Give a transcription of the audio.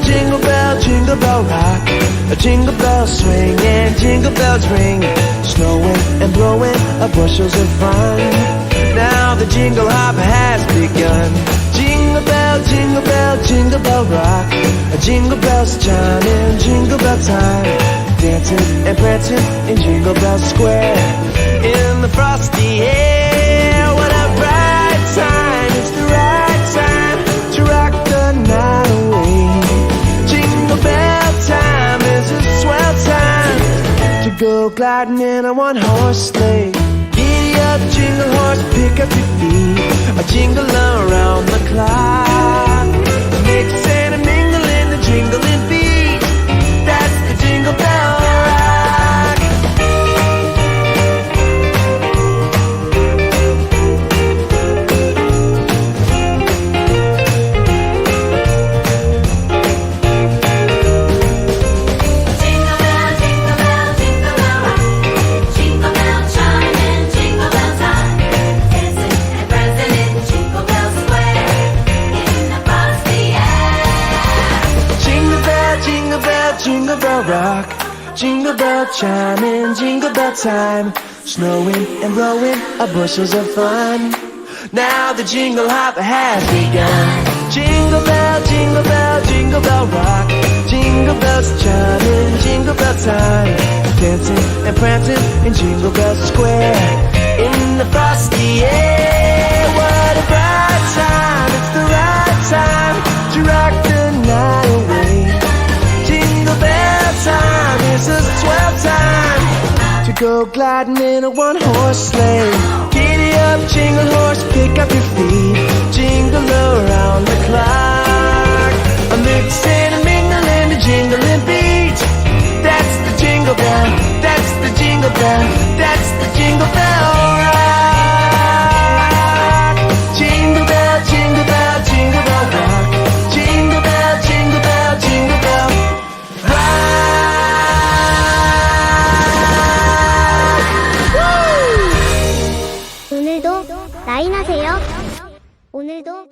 jingle bell rock. Jingle bells swing and jingle bells ring. Snowing and blowing bushels of fun. Now the jingle hop has begun. Jingle bell, jingle bell, jingle bell rock. Jingle bells chiming, jingle bell time. Dancing and prancing in Jingle Bell Square. In the frosty air, what a bright time. It's the right time to rock the night away. Jingle bell time is a swell time to go gliding in a one-horse sleigh. Giddy up, jingle horse, pick up your feet. A jingle around the clock. Mix and mingle in the jingling beat. That's the Jingle Bell Rock. Jingle bell rock, jingle bell chiming, jingle bell time. Snowing and blowing bushels of fun. Now the jingle hop has begun. Jingle bell, jingle bell, jingle bell rock. Jingle bells chiming, jingle bell time. Dancing and prancing in Jingle Bell Square. In the frosty air, what a bright time. It's the right time to rock the night away. Jingle bell time is a swell time to go gliding in a one-horse sleigh. Giddy up, jingle horse, pick up your feet. Jingle around the clock. A mix and a mingle and a jingling beat. That's the jingle bell, that's the jingle bell, that's the Jingle Bell Rock. Jingle bell, jingle bell, jingle bell rock. Jingle bell, jingle bell, jingle bell. 오늘도 라인 하세요. 오늘도